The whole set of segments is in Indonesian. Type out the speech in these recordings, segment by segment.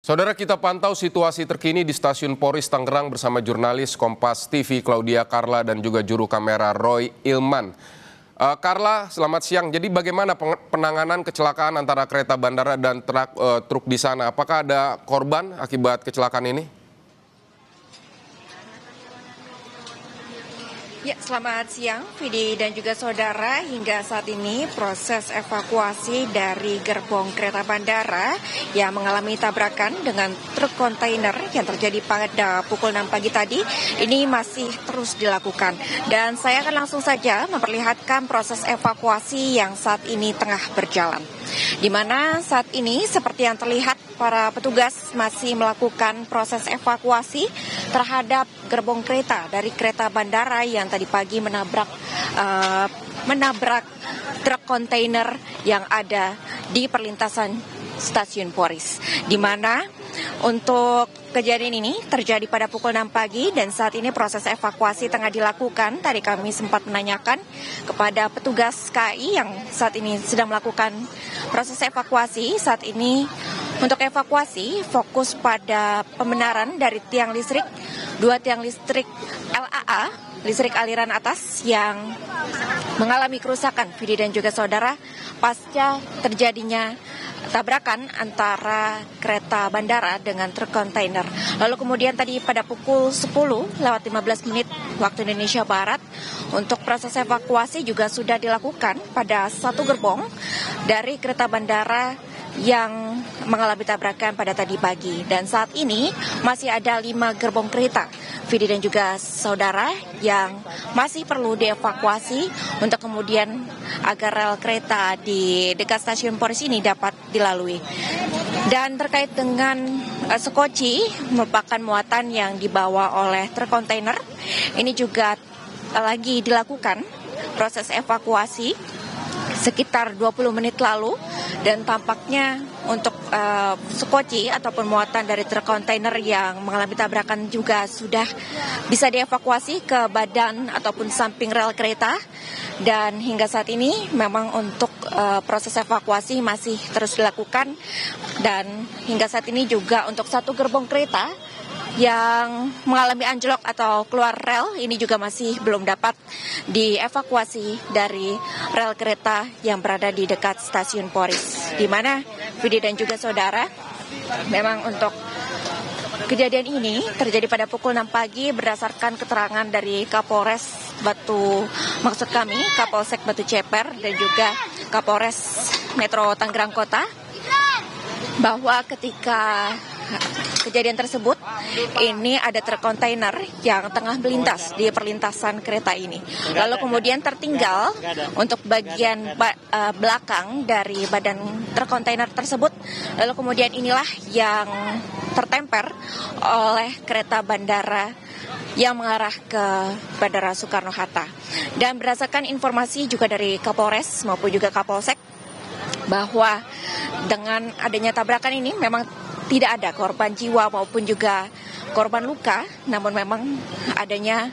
Saudara, kita pantau situasi terkini di Stasiun Poris Tangerang bersama jurnalis Kompas TV Claudia Carla dan juga juru kamera Roy Ilman. Carla, selamat siang. Jadi bagaimana penanganan kecelakaan antara kereta bandara dan truk di sana? Apakah ada korban akibat kecelakaan ini? Ya, selamat siang, Vidi dan juga saudara. Hingga saat ini proses evakuasi dari gerbong kereta bandara yang mengalami tabrakan dengan truk kontainer yang terjadi pada pukul 6 pagi tadi ini masih terus dilakukan. Dan saya akan langsung saja memperlihatkan proses evakuasi yang saat ini tengah berjalan. Di mana saat ini seperti yang terlihat para petugas masih melakukan proses evakuasi terhadap gerbong kereta dari kereta bandara yang tadi pagi menabrak truk kontainer yang ada di perlintasan Stasiun Poris. Di mana untuk kejadian ini terjadi pada pukul 6 pagi dan saat ini proses evakuasi tengah dilakukan. Tadi kami sempat menanyakan kepada petugas KAI yang saat ini sedang melakukan proses evakuasi. Saat ini untuk evakuasi fokus pada pembenaran dari tiang listrik, 2 tiang listrik LAA, listrik aliran atas yang mengalami kerusakan, Vidi dan juga saudara, pasca terjadinya tabrakan antara kereta bandara dengan truk kontainer. Lalu kemudian tadi pada pukul 10:15 waktu Indonesia Barat, untuk proses evakuasi juga sudah dilakukan pada satu gerbong dari kereta bandara yang mengalami tabrakan pada tadi pagi. Dan saat ini masih ada 5 gerbong kereta, Vidi dan juga saudara, yang masih perlu dievakuasi untuk kemudian agar rel kereta di dekat Stasiun Poris ini dapat dilalui. Dan terkait dengan sekoci merupakan muatan yang dibawa oleh truk kontainer, ini juga lagi dilakukan proses evakuasi sekitar 20 menit lalu, dan tampaknya untuk sekoci ataupun muatan dari truk kontainer yang mengalami tabrakan juga sudah bisa dievakuasi ke badan ataupun samping rel kereta. Dan hingga saat ini memang untuk proses evakuasi masih terus dilakukan, dan hingga saat ini juga untuk satu gerbong kereta yang mengalami anjlok atau keluar rel ini juga masih belum dapat dievakuasi dari rel kereta yang berada di dekat Stasiun Poris. Di mana Vidi dan juga saudara, memang untuk kejadian ini terjadi pada pukul 6 pagi berdasarkan keterangan dari Kapolres Kapolsek Batu Ceper dan juga Kapolres Metro Tangerang Kota, bahwa ketika kejadian tersebut ini ada truk kontainer yang tengah melintas di perlintasan kereta ini. Lalu kemudian tertinggal untuk bagian belakang dari badan truk kontainer tersebut. Lalu kemudian inilah yang tertemper oleh kereta bandara yang mengarah ke Bandara Soekarno-Hatta. Dan berdasarkan informasi juga dari Kapolres maupun juga Kapolsek, bahwa dengan adanya tabrakan ini memang tidak ada korban jiwa maupun juga korban luka, namun memang adanya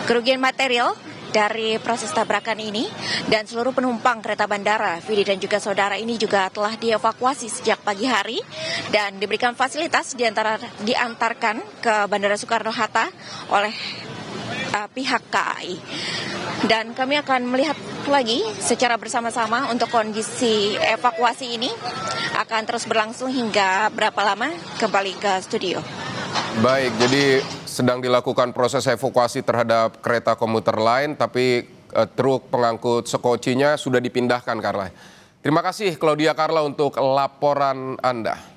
kerugian material dari proses tabrakan ini, dan seluruh penumpang kereta bandara, Vidi dan juga saudara, ini juga telah dievakuasi sejak pagi hari dan diberikan fasilitas diantarkan ke Bandara Soekarno-Hatta oleh pihak KAI. Dan kami akan melihat lagi secara bersama-sama untuk kondisi evakuasi ini akan terus berlangsung hingga berapa lama kembali ke studio. Baik, jadi sedang dilakukan proses evakuasi terhadap kereta komuter lain, tapi truk pengangkut sekocinya sudah dipindahkan, Carla. Terima kasih Claudia Carla untuk laporan Anda.